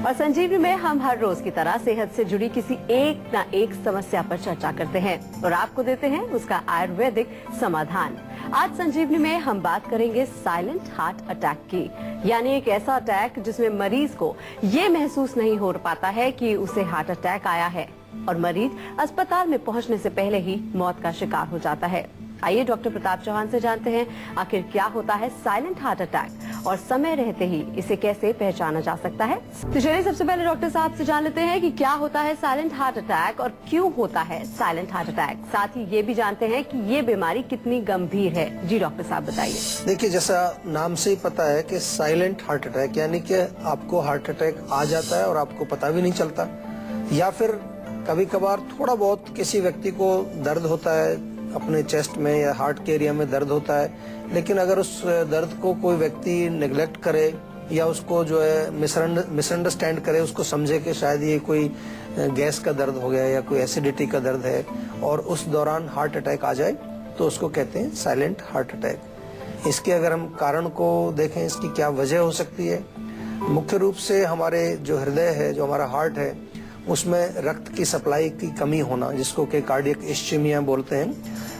और संजीवनी में हम हर रोज की तरह सेहत से जुड़ी किसी एक न एक समस्या पर चर्चा करते हैं और आपको देते हैं उसका आयुर्वेदिक समाधान। आज संजीवनी में हम बात करेंगे साइलेंट हार्ट अटैक की, यानी एक ऐसा अटैक जिसमें मरीज को ये महसूस नहीं हो पाता है कि उसे हार्ट अटैक आया है और मरीज अस्पताल में पहुंचने से पहले ही मौत का शिकार हो जाता है। आइए डॉक्टर प्रताप चौहान से जानते हैं आखिर क्या होता है साइलेंट हार्ट अटैक और समय रहते ही इसे कैसे पहचाना जा सकता है। तो चलिए सबसे पहले डॉक्टर साहब से जान लेते हैं कि क्या होता है साइलेंट हार्ट अटैक और क्यों होता है साइलेंट हार्ट अटैक। साथ ही ये भी जानते हैं कि ये बीमारी कितनी गंभीर है। जी डॉक्टर साहब बताइए। देखिए, जैसा नाम से ही पता है कि साइलेंट हार्ट अटैक यानी कि आपको हार्ट अटैक आ जाता है और आपको पता भी नहीं चलता, या फिर कभी कभार थोड़ा बहुत किसी व्यक्ति को दर्द होता है अपने चेस्ट में या हार्ट के एरिया में दर्द होता है, लेकिन अगर उस दर्द को कोई व्यक्ति नेग्लेक्ट करे या उसको जो है मिसअंडरस्टैंड करे, उसको समझे कि शायद ये कोई गैस का दर्द हो गया या कोई एसिडिटी का दर्द है और उस दौरान हार्ट अटैक आ जाए, तो उसको कहते हैं साइलेंट हार्ट अटैक। इसके अगर हम कारण को देखें, इसकी क्या वजह हो सकती है, मुख्य रूप से हमारे जो हृदय है, जो हमारा हार्ट है, उसमें रक्त की सप्लाई की कमी होना, जिसको कि कार्डियक इस्चीमिया बोलते हैं,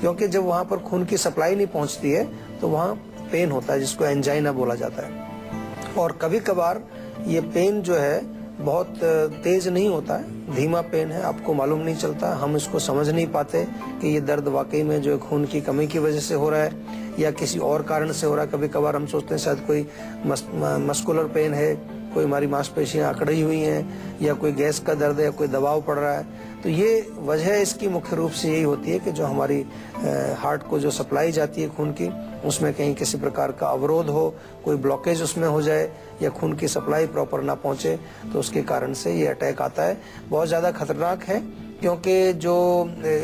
क्योंकि जब वहाँ पर खून की सप्लाई नहीं पहुँचती है तो वहाँ पेन होता है, जिसको एंजाइना बोला जाता है। और कभी कभार ये पेन जो है बहुत तेज नहीं होता है, धीमा पेन है, आपको मालूम नहीं चलता, हम इसको समझ नहीं पाते कि ये दर्द वाकई में जो है खून की कमी की वजह से हो रहा है या किसी और कारण से हो रहा है। कभी कभार हम सोचते हैं शायद कोई मस्कुलर पेन है, कोई हमारी मांसपेशियां अकड़ी हुई हैं या कोई गैस का दर्द है या कोई दबाव पड़ रहा है। तो ये वजह इसकी मुख्य रूप से यही होती है कि जो हमारी हार्ट को जो सप्लाई जाती है खून की, उसमें कहीं किसी प्रकार का अवरोध हो, कोई ब्लॉकेज उसमें हो जाए या खून की सप्लाई प्रॉपर ना पहुंचे, तो उसके कारण से ये अटैक आता है। बहुत ज्यादा खतरनाक है, क्योंकि जो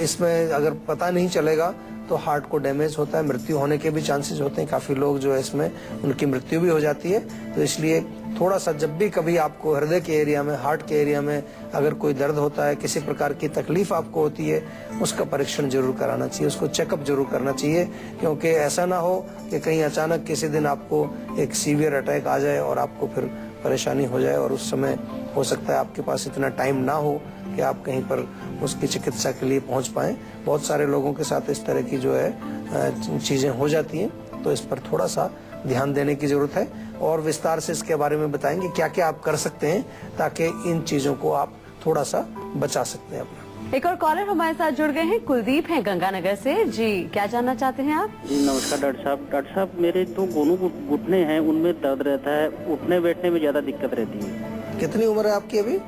इसमें अगर पता नहीं चलेगा तो हार्ट को डैमेज होता है, मृत्यु होने के भी चांसेस होते हैं। काफी लोग जो है इसमें उनकी मृत्यु भी हो जाती है। तो इसलिए थोड़ा सा जब भी कभी आपको हृदय के एरिया में, हार्ट के एरिया में अगर कोई दर्द होता है, किसी प्रकार की तकलीफ आपको होती है, उसका परीक्षण जरूर कराना चाहिए, उसको चेकअप जरूर करना चाहिए, क्योंकि ऐसा ना हो कि कहीं अचानक किसी दिन आपको एक सीवियर अटैक आ जाए और आपको फिर परेशानी हो जाए और उस समय हो सकता है आपके पास इतना टाइम ना हो कि आप कहीं पर उसकी चिकित्सा के लिए पहुंच पाएं। बहुत सारे लोगों के साथ इस तरह की जो है चीजें हो जाती हैं, तो इस पर थोड़ा सा ध्यान देने की जरूरत है और विस्तार से इसके बारे में बताएंगे क्या क्या आप कर सकते हैं ताकि इन चीजों को आप थोड़ा सा बचा सकते हैं अपना। एक और कॉलर हमारे साथ जुड़ गए हैं, कुलदीप हैं गंगानगर से। जी क्या जानना चाहते हैं आप? जी नमस्कार डॉक्टर साहब। डॉक्टर साहब, मेरे तो दोनों घुटने हैं, उनमें दर्द रहता है, उठने बैठने में ज्यादा दिक्कत रहती है। कितनी उम्र है आपकी अभी?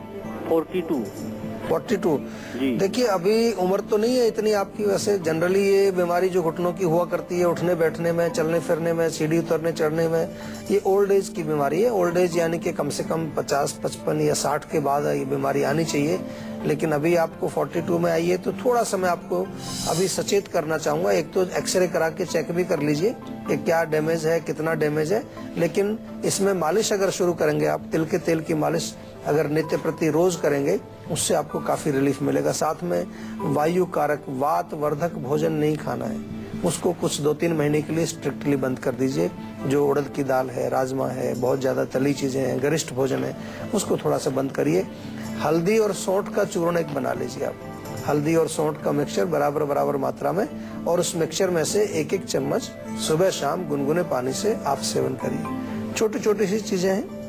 42 जी। देखिए, अभी उम्र तो नहीं है इतनी आपकी। वैसे जनरली ये बीमारी जो घुटनों की हुआ करती है, उठने बैठने में, चलने फिरने में, सीढ़ी उतरने चढ़ने में, ये ओल्ड एज की बीमारी है। ओल्ड एज यानी कि कम से कम 50, 55 या 60 के बाद ये बीमारी आनी चाहिए, लेकिन अभी आपको 42 में आई है, तो थोड़ा सा मैं आपको अभी सचेत करना चाहूंगा। एक तो एक्सरे करा के चेक भी कर लीजिए कि क्या डैमेज है, कितना डैमेज है। लेकिन इसमें मालिश अगर शुरू करेंगे आप, तिल के तेल की मालिश अगर नित्य प्रति रोज करेंगे, उससे आपको काफी रिलीफ मिलेगा। साथ में वायु कारक, वात वर्धक भोजन नहीं खाना है, उसको कुछ 2-3 महीने के लिए स्ट्रिक्टली बंद कर दीजिए। जो उड़द की दाल है, राजमा है, बहुत ज्यादा तली चीजें हैं, गरिष्ठ भोजन है, उसको थोड़ा सा बंद करिए। हल्दी और सौंठ का चूर्ण एक बना लीजिए आप, हल्दी और सौंठ का मिक्सचर बराबर मात्रा में, और उस मिक्सचर में से एक चम्मच सुबह शाम गुनगुने पानी से आप सेवन करिए। छोटी छोटी सी चीजें हैं,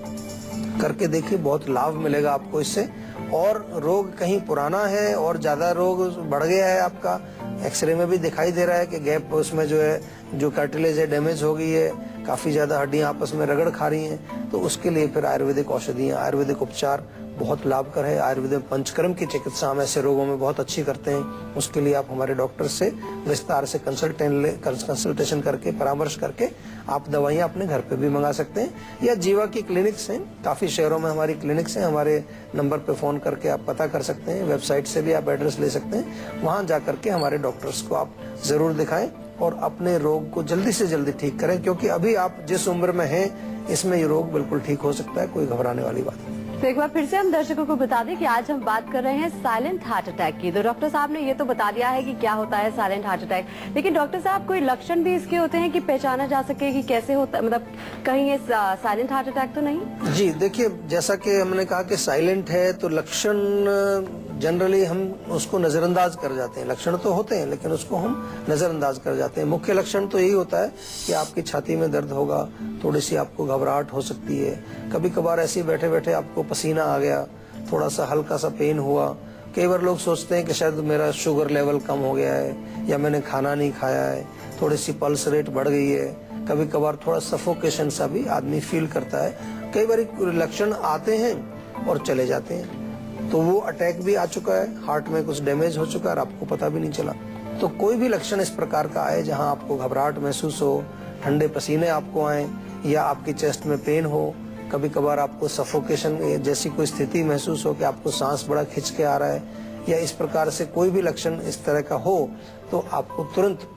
करके देखिए, बहुत लाभ मिलेगा आपको इससे। और रोग कहीं पुराना है और ज्यादा रोग बढ़ गया है आपका, एक्सरे में भी दिखाई दे रहा है कि गैप उसमें जो है, जो कार्टिलेज है डैमेज हो गई है, काफी ज्यादा हड्डियां आपस में रगड़ खा रही हैं, तो उसके लिए फिर आयुर्वेदिक औषधियां, आयुर्वेदिक उपचार बहुत लाभकर है। आयुर्वेद पंचकर्म की चिकित्सा हम ऐसे रोगों में बहुत अच्छी करते हैं। उसके लिए आप हमारे डॉक्टर से विस्तार से कंसल्टेशन करके, परामर्श करके आप दवाइयां अपने घर पे भी मंगा सकते हैं, या जीवा की क्लिनिक्स हैं, काफी शहरों में हमारी क्लिनिक्स हैं। हमारे नंबर पे फोन करके आप पता कर सकते हैं, वेबसाइट से भी आप एड्रेस ले सकते हैं, वहां जाकर के हमारे डॉक्टर्स को आप जरूर दिखाएं और अपने रोग को जल्दी से जल्दी ठीक करें, क्योंकि अभी आप जिस उम्र में हैं इसमें ये रोग बिल्कुल ठीक हो सकता है, कोई घबराने वाली बात नहीं। तो एक बार फिर से हम दर्शकों को बता दें कि आज हम बात कर रहे हैं साइलेंट हार्ट अटैक की। तो डॉक्टर साहब ने ये तो बता दिया है कि क्या होता है साइलेंट हार्ट अटैक, लेकिन डॉक्टर साहब कोई लक्षण भी इसके होते हैं कि पहचाना जा सके कि कैसे होता, मतलब कहीं ये साइलेंट हार्ट अटैक तो नहीं? जी देखिए, जैसा कि हमने कहा कि साइलेंट है तो लक्षण जनरली हम उसको नजरअंदाज कर जाते हैं। लक्षण तो होते हैं लेकिन उसको हम नजरअंदाज कर जाते हैं। मुख्य लक्षण तो यही होता है कि आपकी छाती में दर्द होगा, थोड़ी सी आपको घबराहट हो सकती है, कभी कभार ऐसे ही बैठे बैठे आपको पसीना आ गया, थोड़ा सा हल्का सा पेन हुआ। कई बार लोग सोचते हैं कि शायद मेरा शुगर लेवल कम हो गया है या मैंने खाना नहीं खाया है, थोड़ी सी पल्स रेट बढ़ गई है। कभी कभार थोड़ा सफोकेशन सा भी आदमी फील करता है। कई बार लक्षण आते हैं और चले जाते हैं, तो वो अटैक भी आ चुका है, हार्ट में कुछ डैमेज हो चुका है और आपको पता भी नहीं चला। तो कोई भी लक्षण इस प्रकार का आए जहां आपको घबराहट महसूस हो, ठंडे पसीने आपको आए या आपकी चेस्ट में पेन हो, कभी कभार आपको सफोकेशन जैसी कोई स्थिति महसूस हो कि आपको सांस बड़ा खिंच के आ रहा है, या इस प्रकार से कोई भी लक्षण इस तरह का हो, तो आपको तुरंत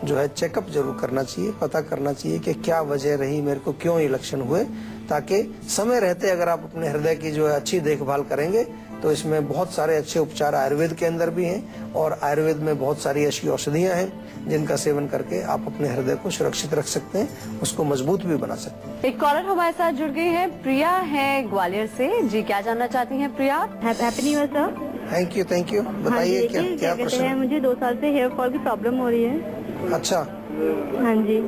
जो है चेकअप जरूर करना चाहिए, पता करना चाहिए कि क्या वजह रही, मेरे को क्यों ये लक्षण हुए, ताकि समय रहते अगर आप अपने हृदय की जो है अच्छी देखभाल करेंगे तो इसमें बहुत सारे अच्छे उपचार आयुर्वेद के अंदर भी हैं और आयुर्वेद में बहुत सारी ऐसी औषधियां हैं जिनका सेवन करके आप अपने हृदय को सुरक्षित रख सकते हैं, उसको मजबूत भी बना सकते हैं। एक कॉलर हमारे साथ जुड़ गई है, प्रिया है ग्वालियर से। जी क्या जानना चाहती हैं Priya? Happy new year sir. Thank you. बताइए क्या प्रश्न है? मुझे 2 साल से हेयर फॉल की प्रॉब्लम हो रही है। अच्छा, हाँ जी।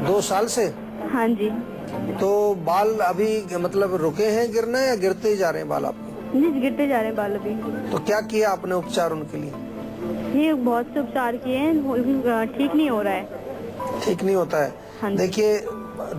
2 साल से? हाँ जी। तो बाल अभी मतलब रुके हैं गिरना या गिरते ही जा रहे हैं बाल आपके? नहीं, गिरते जा रहे हैं बाल अभी। तो क्या किया आपने उपचार उनके लिए? ये बहुत से उपचार किए हैं, ठीक नहीं हो रहा है। ठीक नहीं होता है? हाँ जी। देखिए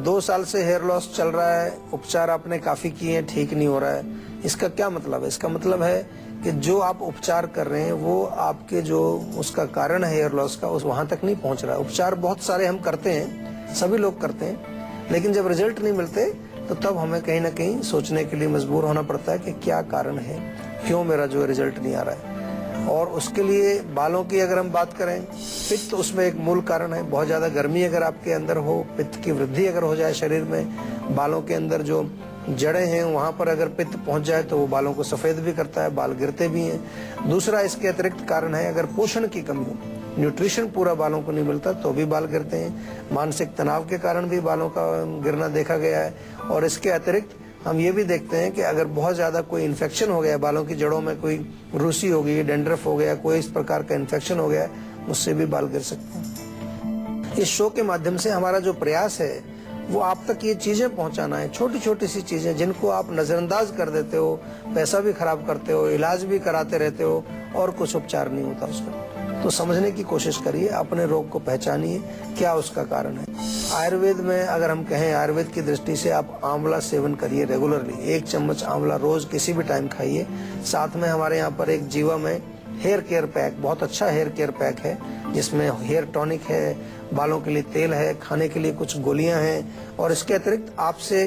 2 साल से हेयर लॉस चल रहा है, उपचार आपने काफी किए हैं, ठीक नहीं हो रहा है। इसका क्या मतलब है? इसका मतलब है कि जो आप उपचार कर रहे हैं वो आपके जो उसका कारण है हेयर लॉस का, उस वहां तक नहीं पहुंच रहा है। उपचार बहुत सारे हम करते हैं, सभी लोग करते हैं, लेकिन जब रिजल्ट नहीं मिलते तो तब हमें कहीं ना कहीं सोचने के लिए मजबूर होना पड़ता है कि क्या कारण है, क्यों मेरा जो रिजल्ट नहीं आ रहा है। और उसके लिए बालों की अगर हम बात करें, पित्त उसमें एक मूल कारण है। बहुत ज्यादा गर्मी अगर आपके अंदर हो, पित्त की वृद्धि अगर हो जाए शरीर में, बालों के अंदर जो जड़ें हैं वहां पर अगर पित्त पहुंच जाए तो वो बालों को सफेद भी करता है, बाल गिरते भी हैं। दूसरा इसके अतिरिक्त कारण है अगर पोषण की कमी हो, न्यूट्रिशन पूरा बालों को नहीं मिलता तो भी बाल गिरते हैं। मानसिक तनाव के कारण भी बालों का गिरना देखा गया है। और इसके अतिरिक्त हम ये भी देखते हैं कि अगर बहुत ज्यादा कोई इन्फेक्शन हो गया, बालों की जड़ों में कोई रूसी हो गई, डेंड्रफ हो गया, कोई इस प्रकार का इन्फेक्शन हो गया, उससे भी बाल गिर सकते हैं। इस शो के माध्यम से हमारा जो प्रयास है वो आप तक ये चीजें पहुंचाना है, छोटी छोटी सी चीजें जिनको आप नजरअंदाज कर देते हो, पैसा भी खराब करते हो, इलाज भी कराते रहते हो और कुछ उपचार नहीं होता उसका। तो समझने की कोशिश करिए, अपने रोग को पहचानिए, क्या उसका कारण है। आयुर्वेद में अगर हम कहें, आयुर्वेद की दृष्टि से आप आंवला सेवन करिए रेगुलरली, 1 चम्मच आंवला रोज किसी भी टाइम खाइए। साथ में हमारे यहाँ पर एक जीवम है हेयर केयर पैक, बहुत अच्छा हेयर केयर पैक है जिसमें हेयर टॉनिक है, बालों के लिए तेल है, खाने के लिए कुछ गोलियां हैं। और इसके अतिरिक्त आपसे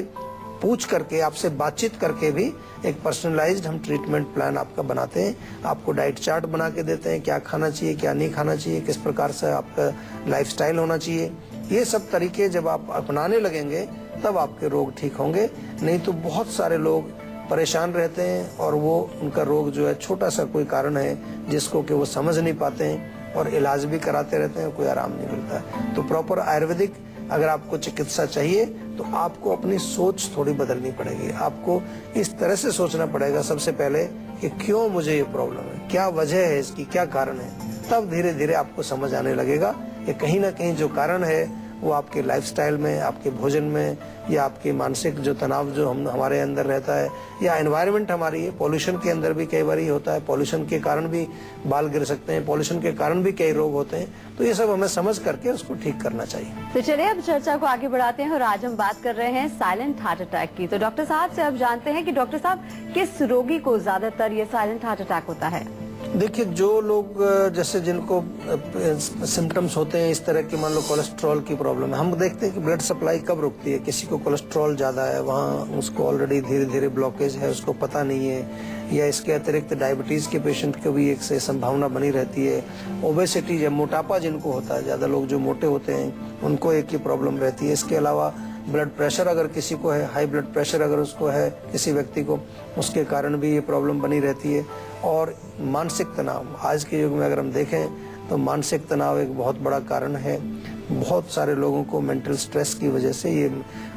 पूछ करके, आपसे बातचीत करके भी एक पर्सनलाइज्ड हम ट्रीटमेंट प्लान आपका बनाते हैं। आपको डाइट चार्ट बना के देते हैं, क्या खाना चाहिए, क्या नहीं खाना चाहिए, किस प्रकार से आपका लाइफस्टाइल होना चाहिए। ये सब तरीके जब आप अपनाने लगेंगे तब आपके रोग ठीक होंगे। नहीं तो बहुत सारे लोग परेशान रहते हैं और वो उनका रोग जो है छोटा सा कोई कारण है जिसको कि वो समझ नहीं पाते हैं और इलाज भी कराते रहते हैं, कोई आराम नहीं मिलता है। तो प्रॉपर आयुर्वेदिक अगर आपको चिकित्सा चाहिए तो आपको अपनी सोच थोड़ी बदलनी पड़ेगी। आपको इस तरह से सोचना पड़ेगा सबसे पहले कि क्यों मुझे ये प्रॉब्लम है, क्या वजह है इसकी, क्या कारण है। तब धीरे धीरे आपको समझ आने लगेगा कि कहीं ना कहीं जो कारण है वो आपके लाइफस्टाइल में, आपके भोजन में, या आपके मानसिक जो तनाव जो हमारे अंदर रहता है, या एनवायरनमेंट हमारी है। पॉल्यूशन के अंदर भी कई बार ये होता है, पॉल्यूशन के कारण भी बाल गिर सकते हैं, पॉल्यूशन के कारण भी कई रोग होते हैं। तो ये सब हमें समझ करके उसको ठीक करना चाहिए। तो चलिए अब चर्चा को आगे बढ़ाते हैं और आज हम बात कर रहे हैं साइलेंट हार्ट अटैक की। तो डॉक्टर साहब से अब जानते हैं कि डॉक्टर साहब किस रोगी को ज्यादातर ये साइलेंट हार्ट अटैक होता है? देखिए, जो लोग जैसे जिनको सिम्टम्स होते हैं इस तरह के, मान लो कोलेस्ट्रॉल की प्रॉब्लम है, हम देखते हैं कि ब्लड सप्लाई कब रुकती है। किसी को कोलेस्ट्रॉल ज्यादा है, वहाँ उसको ऑलरेडी धीरे धीरे ब्लॉकेज है, उसको पता नहीं है। या इसके अतिरिक्त डायबिटीज के पेशेंट को भी एक से संभावना बनी रहती है। ओबेसिटी, जब मोटापा जिनको होता है, ज्यादा लोग जो मोटे होते हैं उनको एक ही प्रॉब्लम रहती है। इसके अलावा ब्लड प्रेशर अगर किसी को है, हाई ब्लड प्रेशर अगर उसको है किसी व्यक्ति को, उसके कारण भी ये प्रॉब्लम बनी रहती है। और मानसिक तनाव, आज के युग में अगर हम देखें तो मानसिक तनाव एक बहुत बड़ा कारण है। बहुत सारे लोगों को मेंटल स्ट्रेस की वजह से, ये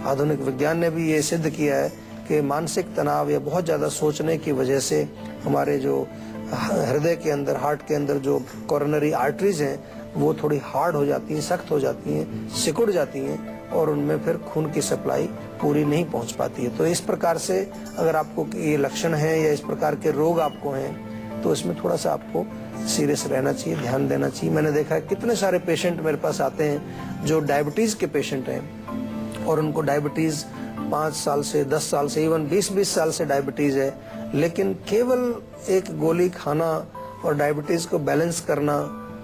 आधुनिक विज्ञान ने भी ये सिद्ध किया है कि मानसिक तनाव या बहुत ज़्यादा सोचने की वजह से हमारे जो हृदय के अंदर, हार्ट के अंदर जो कोरोनरी आर्टरीज हैं वो थोड़ी हार्ड हो जाती हैं, सख्त हो जाती हैं, सिकुड़ जाती हैं और उनमें फिर खून की सप्लाई पूरी नहीं पहुंच पाती है। तो इस प्रकार से अगर आपको ये लक्षण है या इस प्रकार के रोग आपको हैं तो इसमें थोड़ा सा आपको सीरियस रहना चाहिए, ध्यान देना चाहिए। मैंने देखा है कितने सारे पेशेंट मेरे पास आते हैं जो डायबिटीज के पेशेंट हैं और उनको डायबिटीज 5 साल से, 10 साल से, इवन 20-20 साल से डायबिटीज है, लेकिन केवल एक गोली खाना और डायबिटीज को बैलेंस करना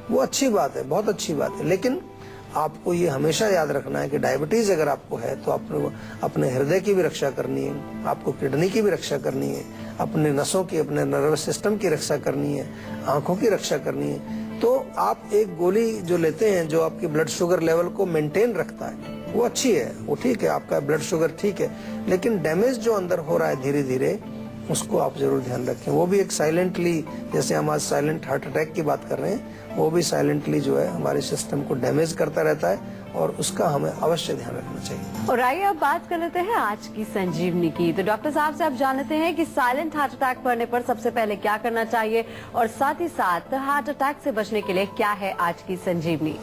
वो अच्छी बात है, बहुत अच्छी बात है। लेकिन आपको ये हमेशा याद रखना है कि डायबिटीज अगर आपको है तो आपको अपने हृदय की भी रक्षा करनी है, आपको किडनी की भी रक्षा करनी है, अपने नसों की, अपने नर्वस सिस्टम की रक्षा करनी है, आंखों की रक्षा करनी है। तो आप एक गोली जो लेते हैं जो आपकी ब्लड शुगर लेवल को मेंटेन रखता है वो अच्छी है, वो ठीक है, आपका ब्लड शुगर ठीक है, लेकिन डैमेज जो अंदर हो रहा है धीरे धीरे उसको आप जरूर ध्यान रखें। वो भी एक साइलेंटली, जैसे हम आज साइलेंट हार्ट अटैक की बात कर रहे हैं, वो भी साइलेंटली जो है हमारे सिस्टम को डैमेज करता रहता है और उसका हमें अवश्य ध्यान रखना चाहिए। और आइए अब बात कर लेते हैं आज की संजीवनी की। तो डॉक्टर साहब से आप जानते हैं कि साइलेंट हार्ट अटैक पड़ने पर सबसे पहले क्या करना चाहिए और साथ ही साथ हार्ट अटैक से बचने के लिए क्या है आज की संजीवनी।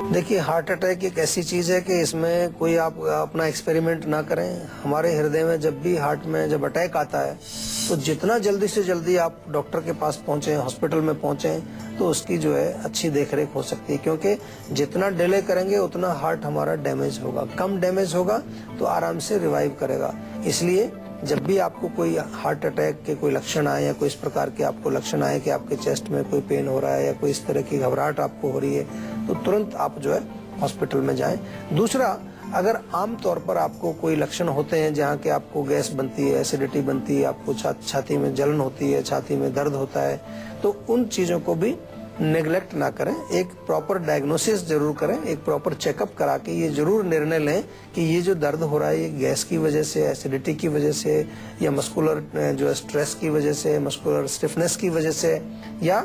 देखिए, हार्ट अटैक एक ऐसी चीज है कि इसमें कोई आप अपना एक्सपेरिमेंट ना करें। हमारे हृदय में जब भी हार्ट में जब अटैक आता है तो जितना जल्दी से जल्दी आप डॉक्टर के पास पहुंचे, हॉस्पिटल में पहुंचे, तो उसकी जो है अच्छी देखरेख हो सकती है, क्योंकि जितना डिले करेंगे उतना हार्ट हमारा डैमेज होगा। कम डैमेज होगा तो आराम से रिवाइव करेगा। इसलिए जब भी आपको कोई हार्ट अटैक के कोई लक्षण आए या कोई इस प्रकार के आपको लक्षण आए कि आपके चेस्ट में कोई पेन हो रहा है या कोई इस तरह की घबराहट आपको हो रही है, तो तुरंत आप जो है हॉस्पिटल में जाएं। दूसरा, अगर आम तौर पर आपको कोई लक्षण होते हैं जहाँ के आपको गैस बनती है, एसिडिटी बनती है, आपको छाती में जलन होती है, छाती में दर्द होता है, तो उन चीजों को भी नेग्लेक्ट ना करें। एक प्रॉपर डायग्नोसिस जरूर करें, एक प्रॉपर चेकअप करा के ये जरूर निर्णय लें कि ये जो दर्द हो रहा है ये गैस की वजह से, एसिडिटी की वजह से, या मस्कुलर जो स्ट्रेस की वजह से, मस्कुलर स्टिफनेस की वजह से, या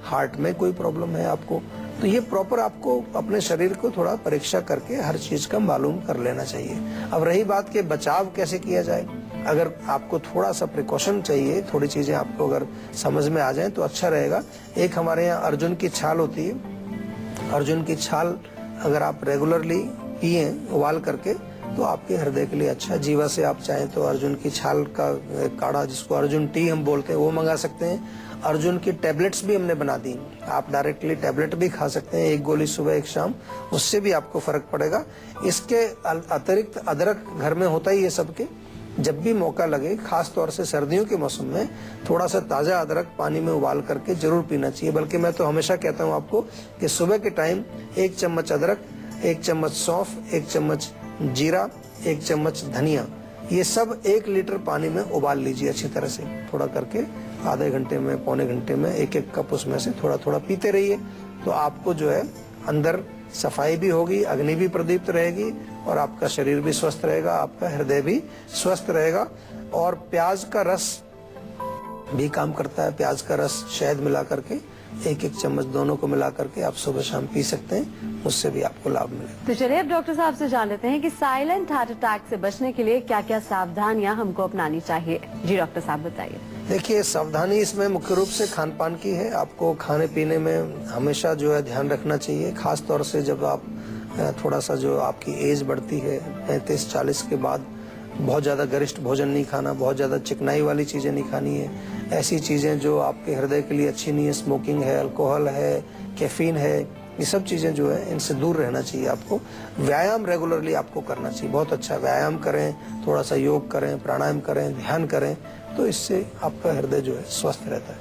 हार्ट में कोई प्रॉब्लम है आपको। तो ये प्रॉपर आपको अपने शरीर को थोड़ा परीक्षा करके हर चीज का मालूम कर लेना चाहिए। अब रही बात के बचाव कैसे किया जाए, अगर आपको थोड़ा सा प्रिकॉशन चाहिए, थोड़ी चीजें आपको अगर समझ में आ जाएं तो अच्छा रहेगा। एक हमारे यहाँ अर्जुन की छाल होती है, अर्जुन की छाल अगर आप रेगुलरली पिए उबाल करके तो आपके हृदय के लिए अच्छा। जीवा से आप चाहें तो अर्जुन की छाल का काढ़ा, जिसको अर्जुन टी हम बोलते हैं, वो मंगा सकते हैं। अर्जुन की टैबलेट्स भी हमने बना दी, आप डायरेक्टली टैबलेट भी खा सकते हैं, एक गोली सुबह एक शाम, उससे भी आपको फर्क पड़ेगा। इसके अतिरिक्त अदरक घर में होता ही है सबके, जब भी मौका लगे, खास तौर से सर्दियों के मौसम में, थोड़ा सा ताजा अदरक पानी में उबाल करके जरूर पीना चाहिए। बल्कि मैं तो हमेशा कहता हूँ आपको कि सुबह के टाइम 1 चम्मच अदरक, 1 चम्मच सौंफ, 1 चम्मच जीरा, 1 चम्मच धनिया, ये सब 1 लीटर पानी में उबाल लीजिए अच्छी तरह से, थोड़ा करके आधे घंटे में, पौने घंटे में 1-1 कप उसमें से थोड़ा थोड़ा पीते रहिए। तो आपको जो है अंदर सफाई भी होगी, अग्नि भी प्रदीप्त रहेगी और आपका शरीर भी स्वस्थ रहेगा, आपका हृदय भी स्वस्थ रहेगा। और प्याज का रस भी काम करता है, प्याज का रस शहद मिला करके 1-1 चम्मच दोनों को मिला करके आप सुबह शाम पी सकते हैं, उससे भी आपको लाभ मिलेगा। तो चलिए अब डॉक्टर साहब से जान लेते हैं कि साइलेंट हार्ट अटैक से बचने के लिए क्या क्या सावधानियां हमको अपनानी चाहिए। जी डॉक्टर साहब बताइए। देखिए, सावधानी इसमें मुख्य रूप से खान पान की है। आपको खाने पीने में हमेशा जो है ध्यान रखना चाहिए, खास तौर से जब आप थोड़ा सा जो आपकी एज बढ़ती है 35-40 के बाद, बहुत ज्यादा गरिष्ठ भोजन नहीं खाना, बहुत ज्यादा चिकनाई वाली चीजें नहीं खानी है, ऐसी चीजें जो आपके हृदय के लिए अच्छी नहीं है, स्मोकिंग है, अल्कोहल है, कैफीन है, ये सब चीजें जो है इनसे दूर रहना चाहिए आपको। व्यायाम रेगुलरली आपको करना चाहिए, बहुत अच्छा व्यायाम करें, थोड़ा सा योग करें, प्राणायाम करें, ध्यान करें, तो इससे आपका हृदय जो है स्वस्थ रहता है।